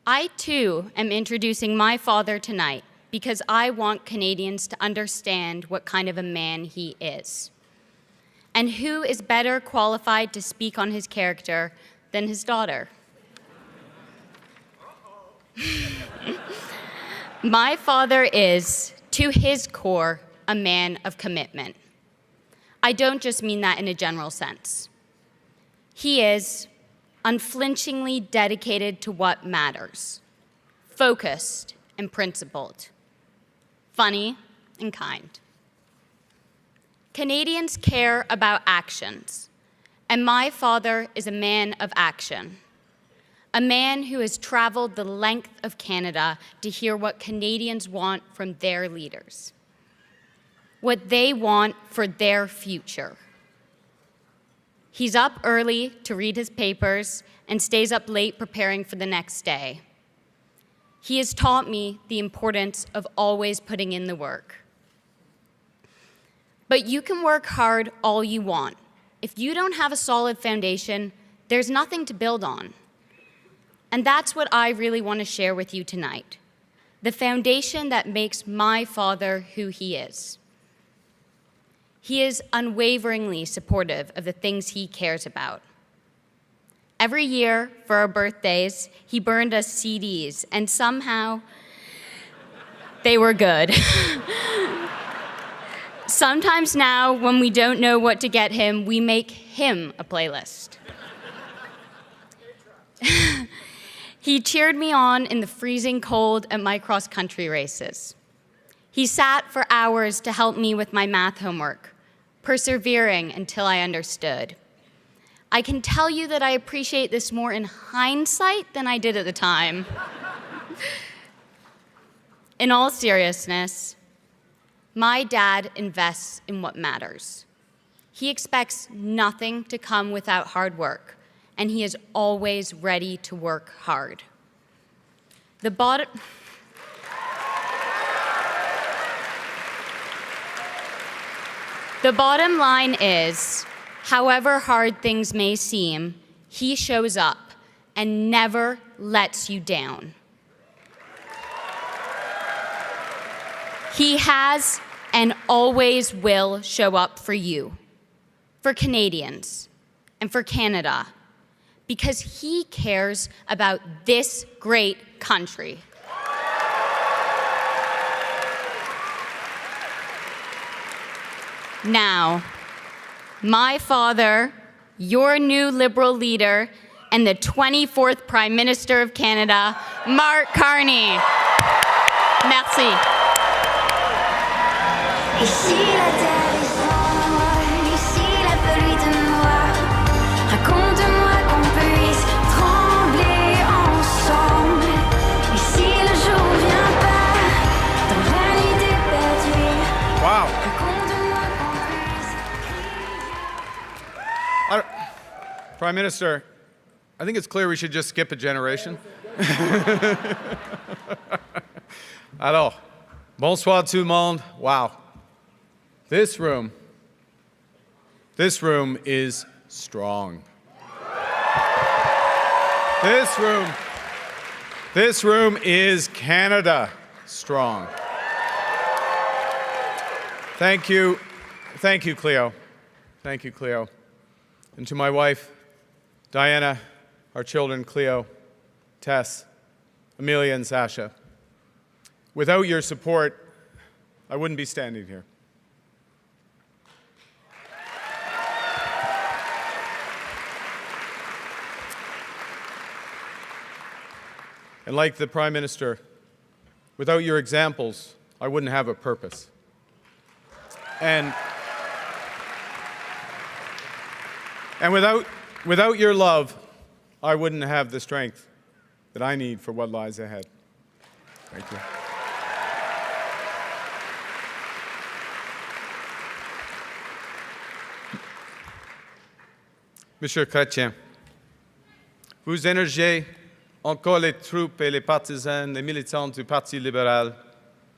I too am introducing my father tonight because I want Canadians to understand what kind of a man he is. And who is better qualified to speak on his character than his daughter? My father is, to his core, a man of commitment. I don't just mean that in a general sense. He is unflinchingly dedicated to what matters, focused and principled, funny and kind. Canadians care about actions, and my father is a man of action, a man who has traveled the length of Canada to hear what Canadians want from their leaders, what they want for their future. He's up early to read his papers and stays up late preparing for the next day. He has taught me the importance of always putting in the work. But you can work hard all you want. If you don't have a solid foundation, there's nothing to build on. And that's what I really want to share with you tonight, the foundation that makes my father who he is. He is unwaveringly supportive of the things he cares about. Every year for our birthdays, he burned us CDs, and somehow they were good. Sometimes now, when we don't know what to get him, we make him a playlist. He cheered me on in the freezing cold at my cross-country races. He sat for hours to help me with my math homework, persevering until I understood. I can tell you that I appreciate this more in hindsight than I did at the time. In all seriousness, my dad invests in what matters. He expects nothing to come without hard work, and he is always ready to work hard. The bottom line is, however hard things may seem, he shows up and never lets you down. He has and always will show up for you, for Canadians, and for Canada, because he cares about this great country. Now, my father, your new Liberal leader, and the 24th Prime Minister of Canada, Mark Carney. Merci. Ici la terre est sans moi, ici la pluie de moi. Raconte-moi qu'on puisse trembler ensemble. Ici le jour vient pas, dans la nuit des perdus. Wow. Raconte-moi qu'on puisse crier. Prime Minister, I think it's clear we should just skip a generation. Alors, bonsoir tout le monde. Wow. This room is strong. This room is Canada strong. Thank you, Cleo. Thank you, Cleo. And to my wife, Diana, our children, Cleo, Tess, Amelia, and Sasha. Without your support, I wouldn't be standing here. And like the Prime Minister, without your examples, I wouldn't have a purpose. And without your love, I wouldn't have the strength that I need for what lies ahead. Thank you. Monsieur Chrétien, vous énergez encore les troupes et les partisans, les militants du Parti libéral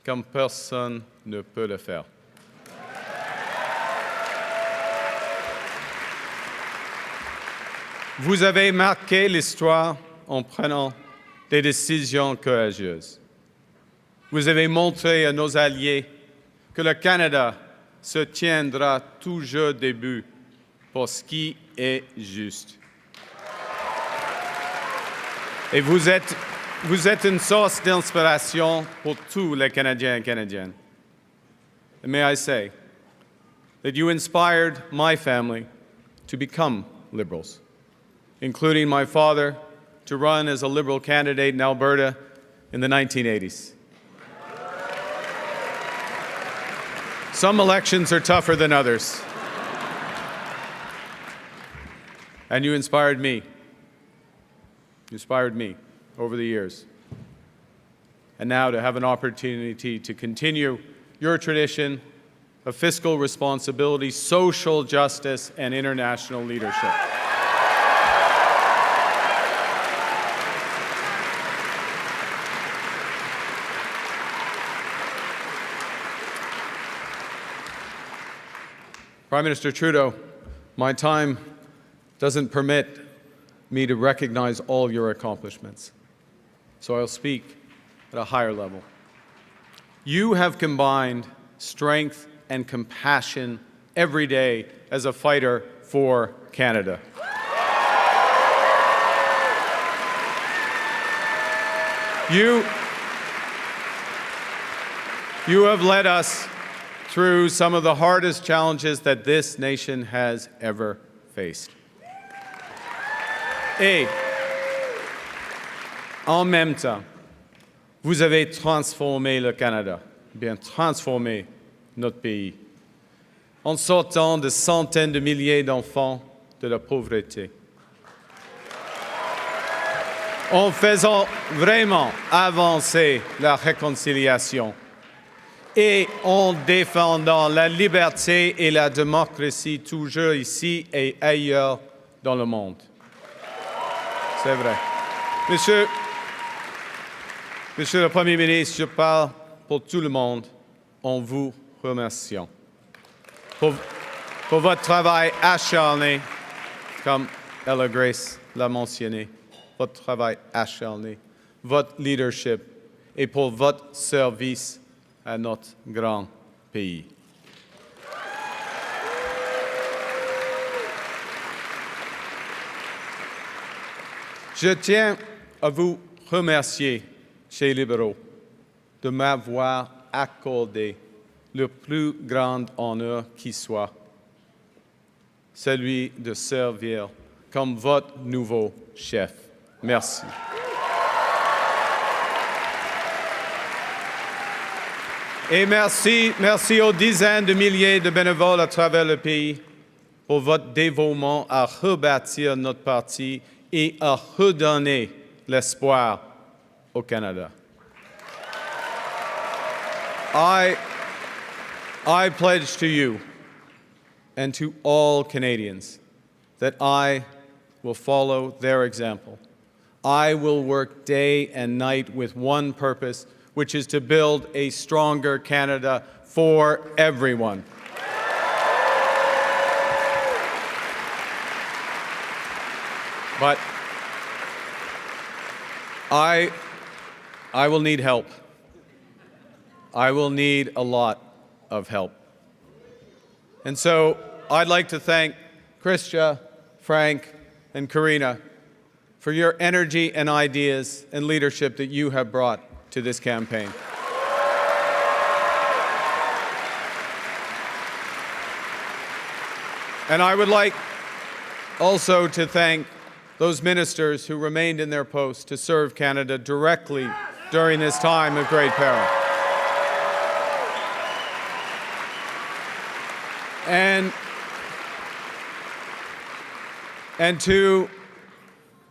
comme personne ne peut le faire. Vous avez marqué l'histoire en prenant des décisions courageuses. Vous avez montré à nos alliés que le Canada se tiendra toujours debout pour ce qui est juste. Et vous êtes une source d'inspiration pour tous les Canadiens et Canadiennes. And may I say that you inspired my family to become Liberals, including my father to run as a Liberal candidate in Alberta in the 1980s. Some elections are tougher than others. And you inspired me. You inspired me over the years. And now to have an opportunity to continue your tradition of fiscal responsibility, social justice, and international leadership. Prime Minister Trudeau, my time doesn't permit me to recognize all your accomplishments, so I'll speak at a higher level. You have combined strength and compassion every day as a fighter for Canada. You have led us through some of the hardest challenges that this nation has ever faced. Et en même temps, vous avez transformé le Canada, bien transformé notre pays, en sortant de centaines de milliers d'enfants de la pauvreté, en faisant vraiment avancer la réconciliation et en défendant la liberté et la démocratie toujours ici et ailleurs dans le monde. C'est vrai. Monsieur le Premier ministre, je parle pour tout le monde en vous remerciant pour votre travail acharné, comme Ella Grace l'a mentionné, votre travail acharné, votre leadership et pour votre service à notre grand pays. Je tiens à vous remercier, chers libéraux, de m'avoir accordé le plus grand honneur qui soit, celui de servir comme votre nouveau chef. Merci. Et merci aux dizaines de milliers de bénévoles à travers le pays pour votre dévouement à rebâtir notre parti et à redonner l'espoir au Canada. I pledge to you and to all Canadians that I will follow their example. I will work day and night with one purpose, which is to build a stronger Canada for everyone. But I will need help. I will need a lot of help. And so I'd like to thank Christia, Frank, and Karina for your energy and ideas and leadership that you have brought to this campaign. And I would like also to thank those ministers who remained in their posts to serve Canada directly during this time of great peril. And to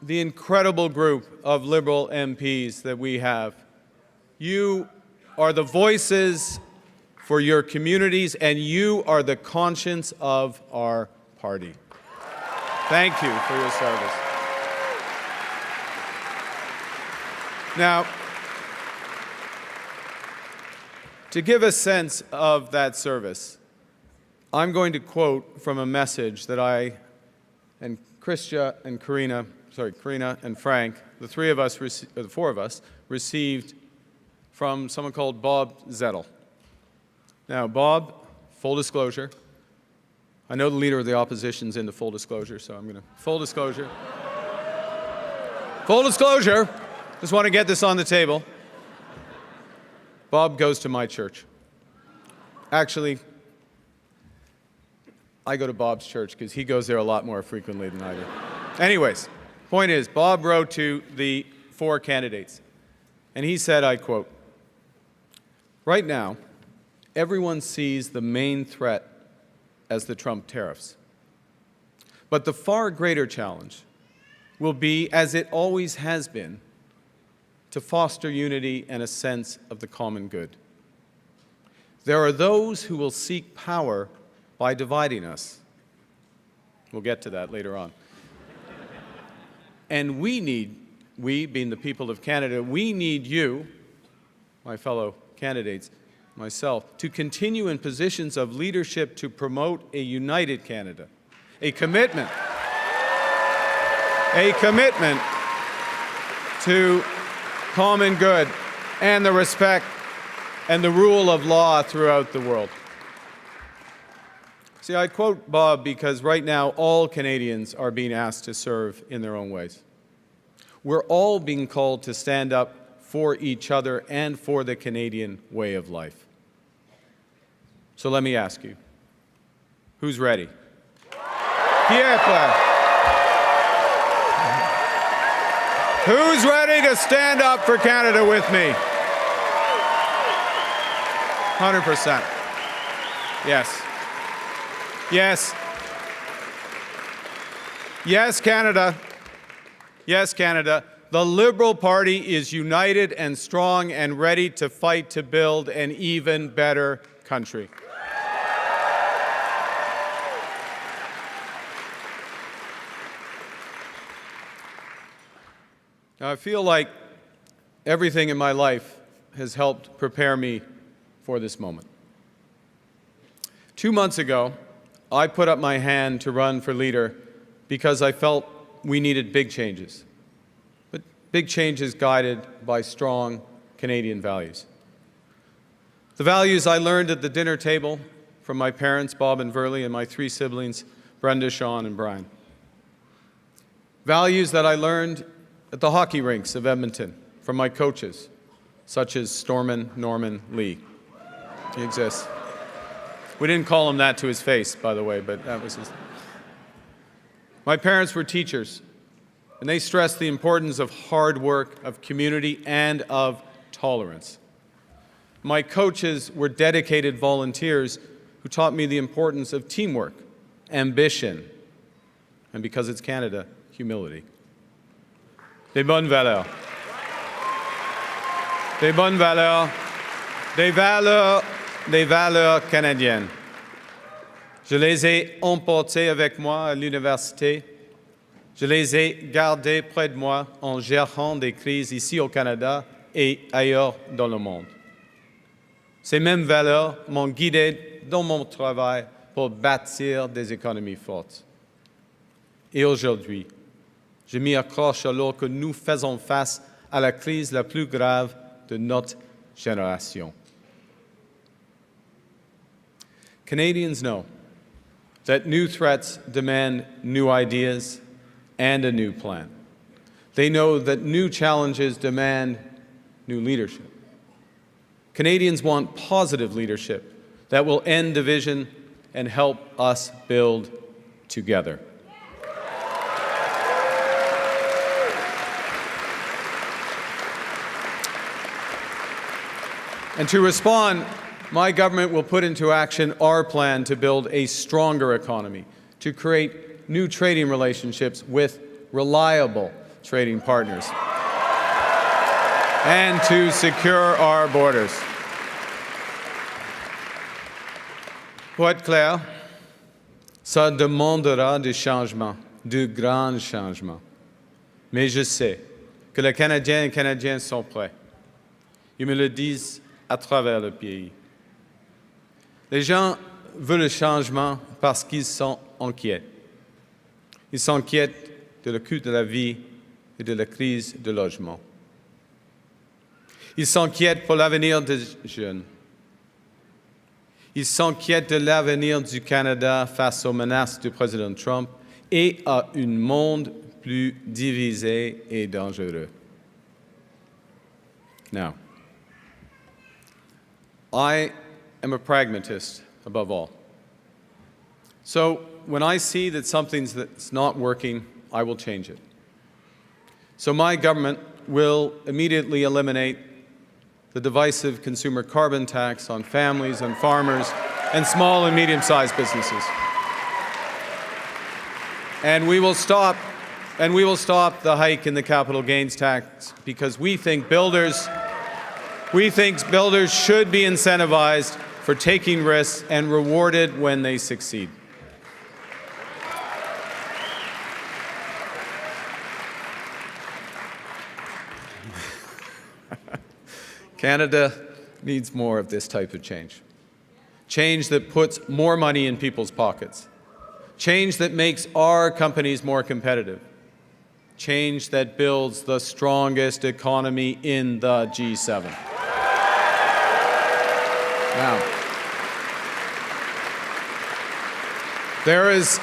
the incredible group of Liberal MPs that we have, you are the voices for your communities, and you are the conscience of our party. Thank you for your service. Now, to give a sense of that service, I'm going to quote from a message that I and Karina and Frank the four of us, received from someone called Bob Zettel. Now, Bob, full disclosure, I know the leader of the opposition's into full disclosure, so I'm going to, full disclosure. Full disclosure, just want to get this on the table. Bob goes to my church. Actually, I go to Bob's church because he goes there a lot more frequently than I do. Anyways, point is, Bob wrote to the four candidates, and he said, I quote, "Right now, everyone sees the main threat as the Trump tariffs. But the far greater challenge will be, as it always has been, to foster unity and a sense of the common good. There are those who will seek power by dividing us." We'll get to that later on. "And we being the people of Canada, we need you, my fellow candidates, myself, to continue in positions of leadership to promote a united Canada, a commitment to common good and the respect and the rule of law throughout the world." See, I quote Bob because right now all Canadians are being asked to serve in their own ways. We're all being called to stand up for each other and for the Canadian way of life. So let me ask you, who's ready? Pierre. Who's ready to stand up for Canada with me? 100%. Yes. Yes. Yes, Canada. Yes, Canada. The Liberal Party is united and strong and ready to fight to build an even better country. Now, I feel like everything in my life has helped prepare me for this moment. 2 months ago, I put up my hand to run for leader because I felt we needed big changes, but big changes guided by strong Canadian values. The values I learned at the dinner table from my parents, Bob and Verley, and my 3 siblings, Brenda, Sean, and Brian. Values that I learned at the hockey rinks of Edmonton from my coaches, such as Stormin Norman Lee. He exists. We didn't call him that to his face, by the way, but that was his. My parents were teachers, and they stressed the importance of hard work, of community, and of tolerance. My coaches were dedicated volunteers who taught me the importance of teamwork, ambition, and because it's Canada, humility. Des bonnes valeurs. Des bonnes valeurs. Des valeurs canadiennes. Je les ai emportées avec moi à l'université. Je les ai gardées près de moi en gérant des crises ici au Canada et ailleurs dans le monde. Ces mêmes valeurs m'ont guidé dans mon travail pour bâtir des économies fortes. Et aujourd'hui, je m'y accroche alors que nous faisons face à la crise la plus grave de notre génération. Canadians know that new threats demand new ideas and a new plan. They know that new challenges demand new leadership. Canadians want positive leadership that will end division and help us build together. And to respond, my government will put into action our plan to build a stronger economy, to create new trading relationships with reliable trading partners, and to secure our borders. Pour être clair, ça demandera des changements, de grands changements. Mais je sais que les Canadiens et Canadiennes sont prêts. Ils me le disent à travers le pays. Les gens veulent le changement parce qu'ils sont inquiets. Ils s'inquiètent de le coût de la vie et de la crise du logement. Ils s'inquiètent pour l'avenir des jeunes. Ils s'inquiètent de l'avenir du Canada face aux menaces du président Trump et à un monde plus divisé et dangereux. Now, I am a pragmatist above all. So when I see that something's that's not working, I will change it. So my government will immediately eliminate the divisive consumer carbon tax on families and farmers and small and medium-sized businesses. And we will stop the hike in the capital gains tax because we think builders should be incentivized for taking risks and rewarded when they succeed. Canada needs more of this type of change. Change that puts more money in people's pockets. Change that makes our companies more competitive. Change that builds the strongest economy in the G7. Now, there's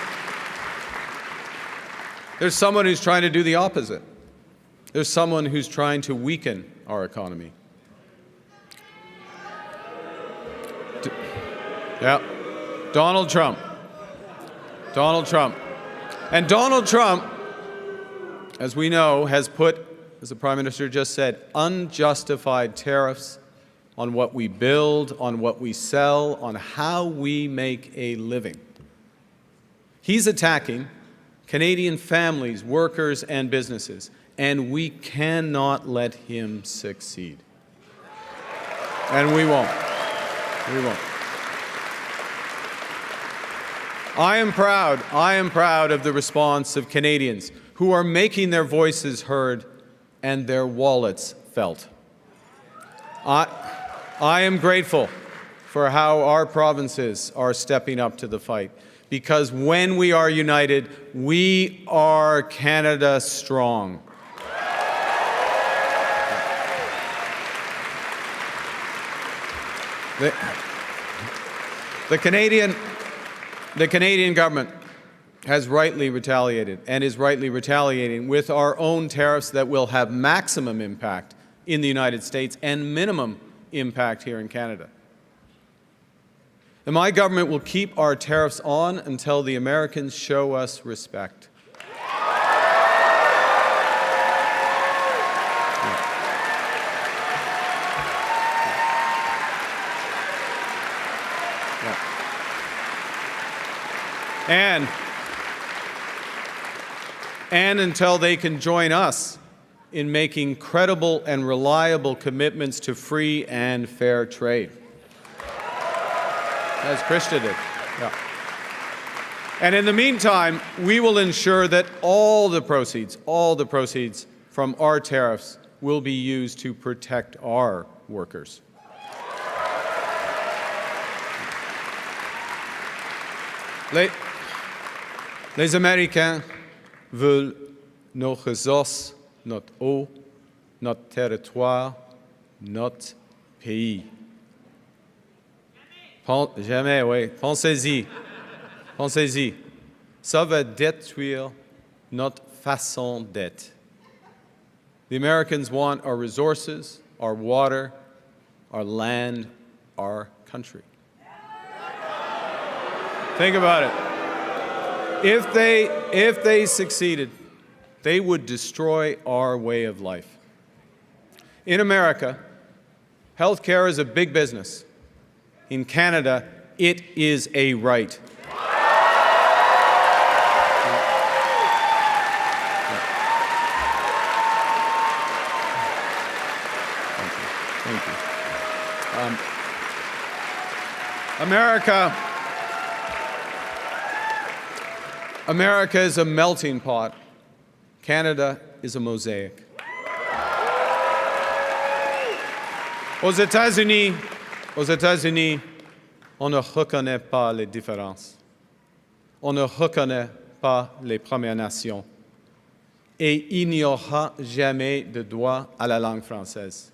someone who's trying to do the opposite. There's someone who's trying to weaken our economy. Yeah, Donald Trump. And Donald Trump, as we know, has put, as the Prime Minister just said, unjustified tariffs on what we build, on what we sell, on how we make a living. He's attacking Canadian families, workers, and businesses, and we cannot let him succeed. And we won't. We won't. I am proud of the response of Canadians who are making their voices heard and their wallets felt. I am grateful for how our provinces are stepping up to the fight, because when we are united, we are Canada strong. The Canadian government has rightly retaliated and is rightly retaliating with our own tariffs that will have maximum impact in the United States and minimum impact here in Canada. And my government will keep our tariffs on until the Americans show us respect. And until they can join us in making credible and reliable commitments to free and fair trade. As Krista did. Yeah. And in the meantime, we will ensure that all the proceeds from our tariffs will be used to protect our workers. Les Américains veulent nos ressources, notre eau, notre territoire, notre pays. Jamais, oui. Pensez-y. Pensez-y. Ça va détruire notre façon d'être. The Americans want our resources, our water, our land, our country. Think about it. If they succeeded, they would destroy our way of life. In America, healthcare is a big business. In Canada, it is a right. Thank you. America is a melting pot. Canada is a mosaic. Aux États-Unis, on ne reconnaît pas les différences. On ne reconnaît pas les Premières Nations. et il n'y aura jamais de droit à la langue française.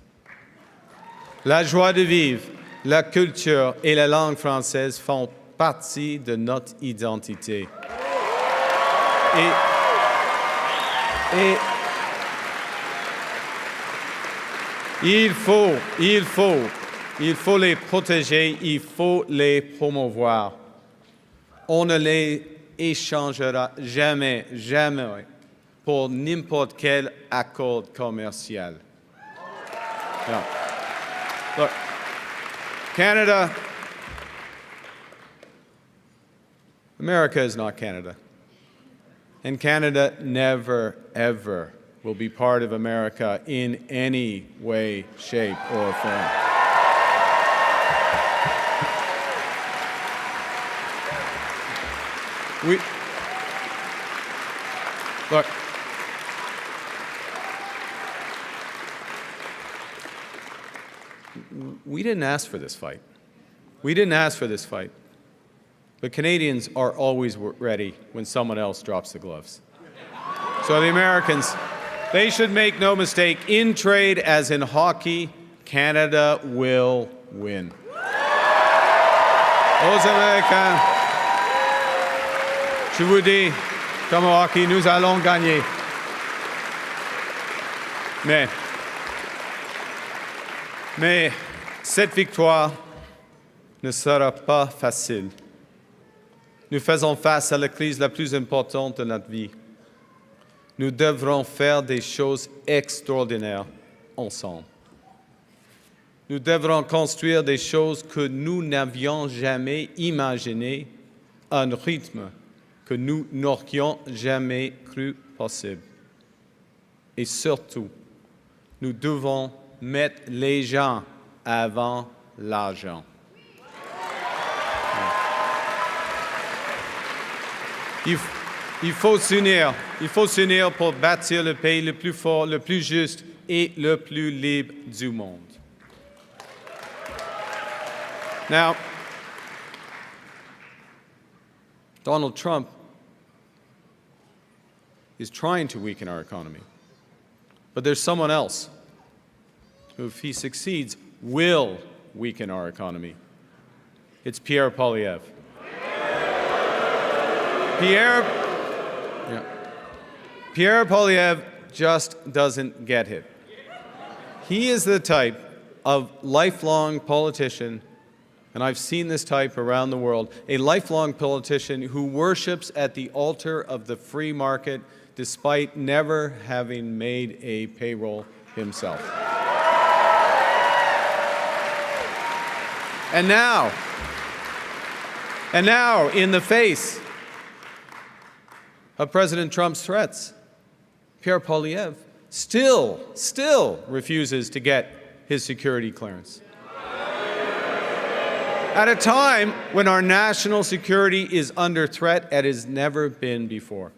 La joie de vivre, la culture et la langue française font partie de notre identité. Et il faut les protéger, il faut les promouvoir. On ne les échangera jamais pour n'importe quel accord commercial. No. Look, America is not Canada. And Canada never, ever will be part of America in any way, shape, or form. Look, we didn't ask for this fight. We didn't ask for this fight. But Canadians are always ready when someone else drops the gloves. So the Americans, they should make no mistake, in trade as in hockey, Canada will win. Aux Américains, je vous dis, comme au hockey, nous allons gagner. Mais cette victoire ne sera pas facile. Nous faisons face à la crise la plus importante de notre vie. Nous devrons faire des choses extraordinaires ensemble. Nous devrons construire des choses que nous n'avions jamais imaginées à un rythme que nous n'aurions jamais cru possible. Et surtout, nous devons mettre les gens avant l'argent. Il faut s'unir pour bâtir le pays le plus fort, le plus juste et le plus libre du monde. Now, Donald Trump is trying to weaken our economy. But there's someone else who, if he succeeds, will weaken our economy. It's Pierre Poilievre. Pierre Poilievre just doesn't get it. He is the type of lifelong politician, and I've seen this type around the world, a lifelong politician who worships at the altar of the free market despite never having made a payroll himself. And now, in the face of President Trump's threats, Pierre Poilievre still refuses to get his security clearance. At a time when our national security is under threat as it has never been before.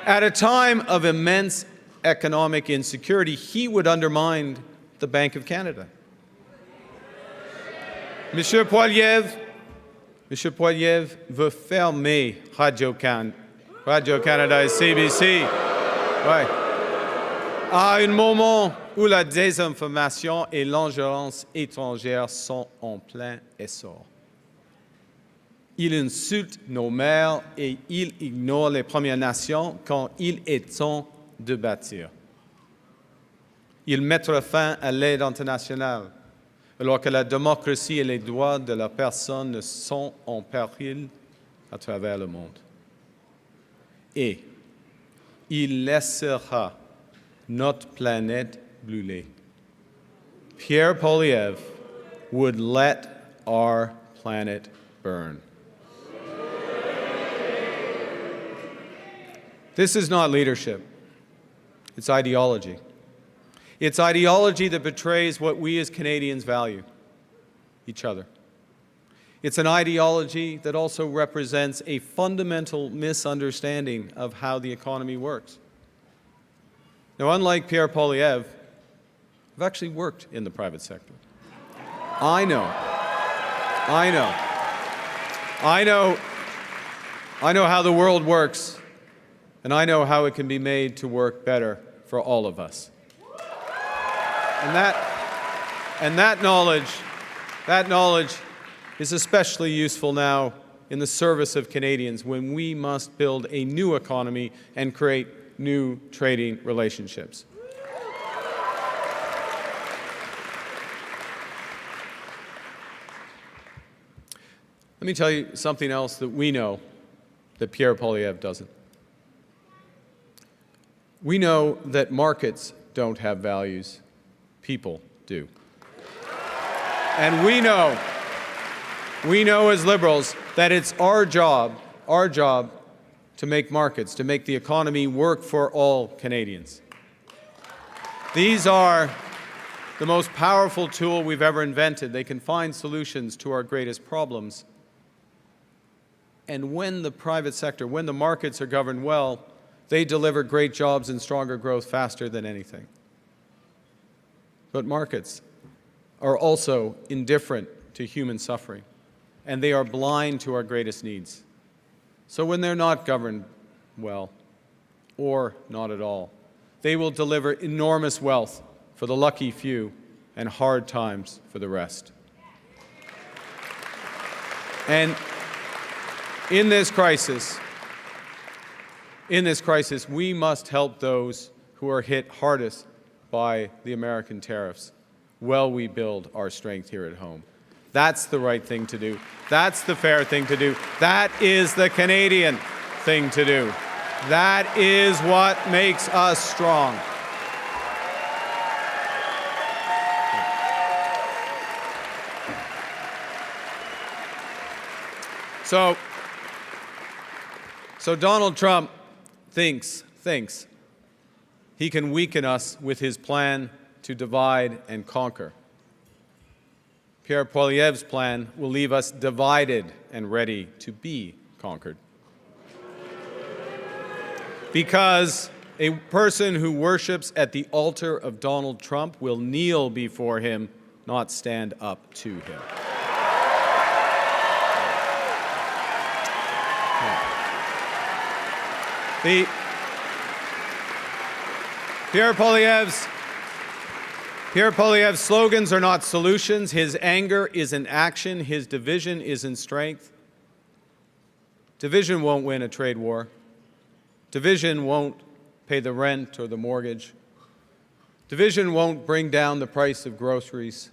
At a time of immense economic insecurity, he would undermine the Bank of Canada. Monsieur Poilievre veut fermer Radio-Canada et CBC. Ouais. À un moment où la désinformation et l'ingérence étrangère sont en plein essor. Il insulte nos maires et il ignore les Premières Nations quand il est temps de bâtir. Il mettra fin à l'aide internationale alors que la démocratie et les droits de la personne sont en péril à travers le monde. Et il laissera notre planète brûler. Pierre Poilievre would let our planet burn. This is not leadership. It's ideology. It's ideology that betrays what we as Canadians value, each other. It's an ideology that also represents a fundamental misunderstanding of how the economy works. Now, unlike Pierre Poilievre, I've actually worked in the private sector. I know how the world works and I know how it can be made to work better for all of us. And that knowledge is especially useful now in the service of Canadians when we must build a new economy and create new trading relationships. Let me tell you something else that we know that Pierre Poilievre doesn't. We know that markets don't have values, people do. And we know as liberals that it's our job to make markets, to make the economy work for all Canadians. These are the most powerful tool we've ever invented. They can find solutions to our greatest problems. And when the private sector, when the markets are governed well, they deliver great jobs and stronger growth faster than anything. But markets are also indifferent to human suffering, and they are blind to our greatest needs. So when they're not governed well, or not at all, they will deliver enormous wealth for the lucky few and hard times for the rest. And in this crisis, we must help those who are hit hardest by the American tariffs while we build our strength here at home. That's the right thing to do. That's the fair thing to do. That is the Canadian thing to do. That is what makes us strong. So Donald Trump thinks he can weaken us with his plan to divide and conquer. Pierre Poilievre's plan will leave us divided and ready to be conquered. Because a person who worships at the altar of Donald Trump will kneel before him, not stand up to him. Pierre Poilievre's slogans are not solutions. His anger is in action. His division is in strength. Division won't win a trade war. Division won't pay the rent or the mortgage. Division won't bring down the price of groceries.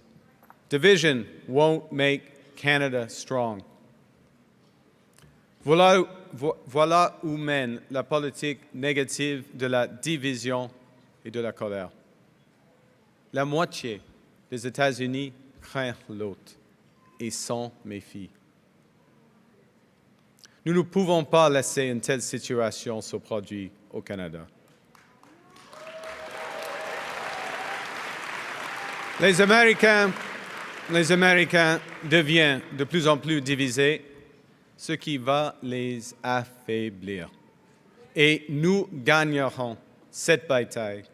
Division won't make Canada strong. Voilà où mène la politique négative de la division et de la colère. La moitié des États-Unis craint l'autre et s'en méfie. Nous ne pouvons pas laisser une telle situation se produire au Canada. Les Américains deviennent de plus en plus divisés, ce qui va les affaiblir. Et nous gagnerons cette bataille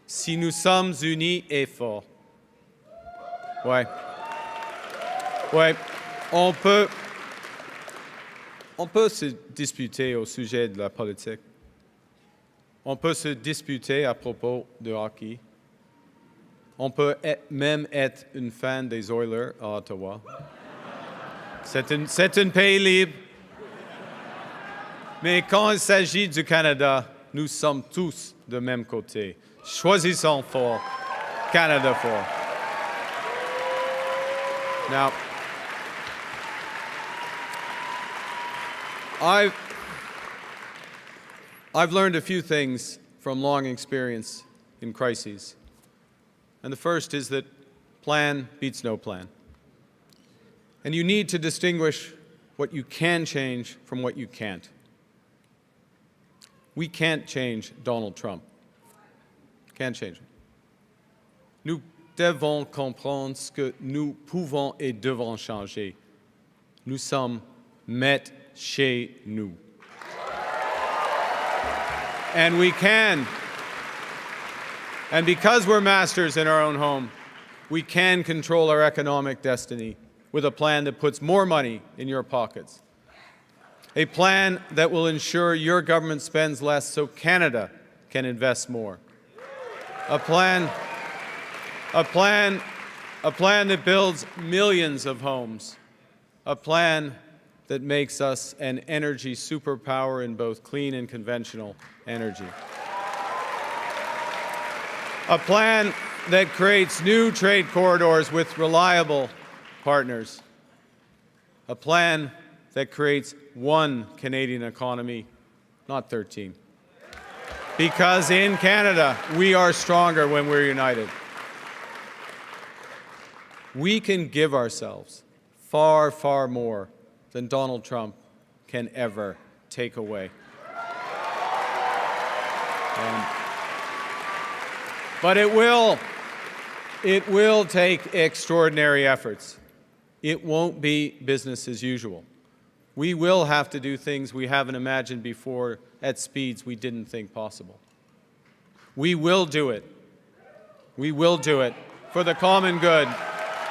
si nous sommes unis et forts. Ouais, on peut se disputer au sujet de la politique. On peut se disputer à propos de hockey. On peut même être une fan des Oilers à Ottawa. C'est un pays libre. Mais quand il s'agit du Canada, nous sommes tous de même côté. Choisissons fort, Canada fort. Now, I've learned a few things from long experience in crises. And the first is that plan beats no plan. And you need to distinguish what you can change from what you can't. We can't change Donald Trump. Can't change him. Nous devons comprendre ce que nous pouvons et devons changer. Nous sommes maîtres chez nous. And we can. And because we're masters in our own home, we can control our economic destiny with a plan that puts more money in your pockets A plan that will ensure your government spends less so Canada can invest more. A plan that builds millions of homes. A plan that makes us an energy superpower in both clean and conventional energy. A plan that creates new trade corridors with reliable partners. A plan that creates one Canadian economy, not 13. Because in Canada, we are stronger when we're united. We can give ourselves far, far more than Donald Trump can ever take away. But it will take extraordinary efforts. It won't be business as usual. We will have to do things we haven't imagined before at speeds we didn't think possible. We will do it. We will do it for the common good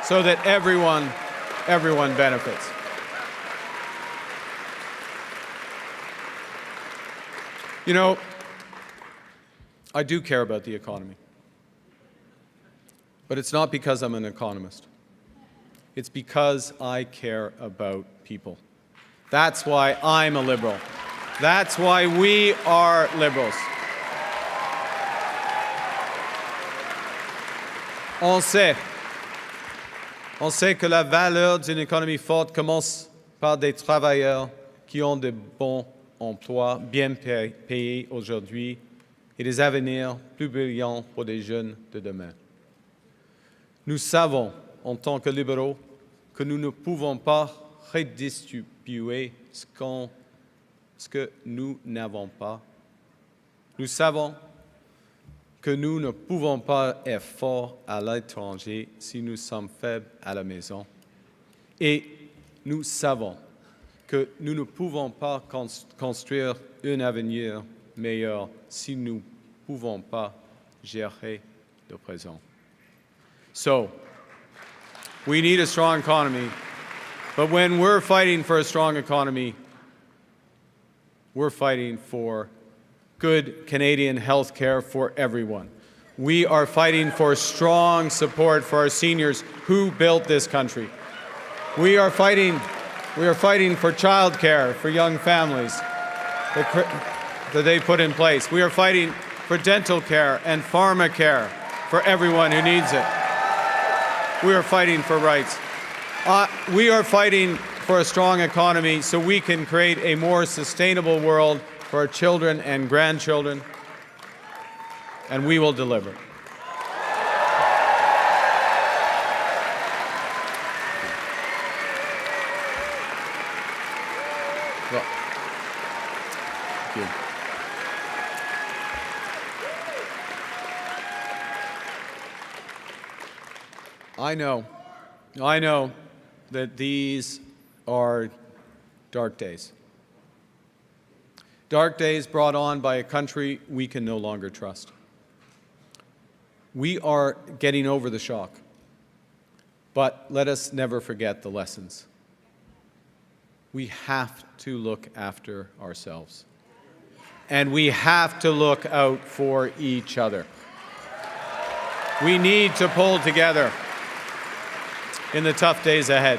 so that everyone benefits. You know, I do care about the economy. But it's not because I'm an economist. It's because I care about people. That's why I'm a Liberal. That's why we are Liberals. On sait que la valeur d'une économie forte commence par des travailleurs qui ont de bons emplois bien payés aujourd'hui et des avenirs plus brillants pour les jeunes de demain. Nous savons, en tant que libéraux, que nous ne pouvons pas redistribuer ce que nous n'avons pas. Nous savons que nous ne pouvons pas être forts à l'étranger si nous sommes faibles à la maison. Et nous savons que nous ne pouvons pas construire un avenir meilleur si nous ne pouvons pas gérer le présent. So, we need a strong economy, but when we're fighting for a strong economy, we're fighting for good Canadian health care for everyone. We are fighting for strong support for our seniors who built this country. We are fighting for child care for young families that they put in place. We are fighting for dental care and pharmacare for everyone who needs it. We are fighting for rights. We are fighting for a strong economy so we can create a more sustainable world for our children and grandchildren, and we will deliver. Well, thank you. I know that these are dark days. Dark days brought on by a country we can no longer trust. We are getting over the shock, but let us never forget the lessons. We have to look after ourselves, and we have to look out for each other. We need to pull together in the tough days ahead.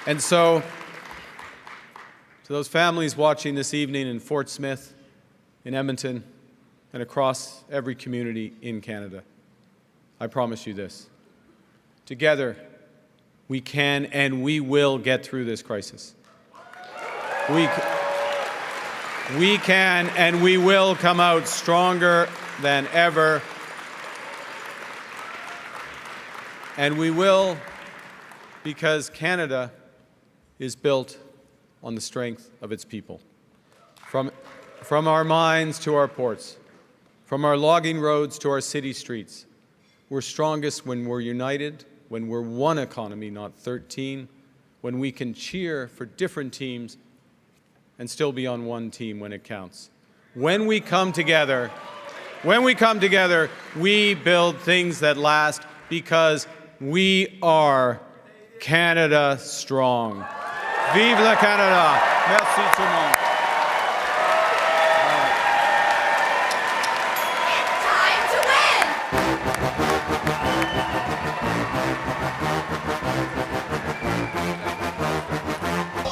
And so, to those families watching this evening in Fort Smith, in Edmonton, and across every community in Canada, I promise you this. Together, we can and we will get through this crisis. We can and we will come out stronger than ever. And we will because Canada is built on the strength of its people. From our mines to our ports, from our logging roads to our city streets, we're strongest when we're united, when we're one economy, not 13, when we can cheer for different teams and still be on one team when it counts. When we come together, we build things that last because we are Canada strong. Vive le Canada. Merci tout le monde.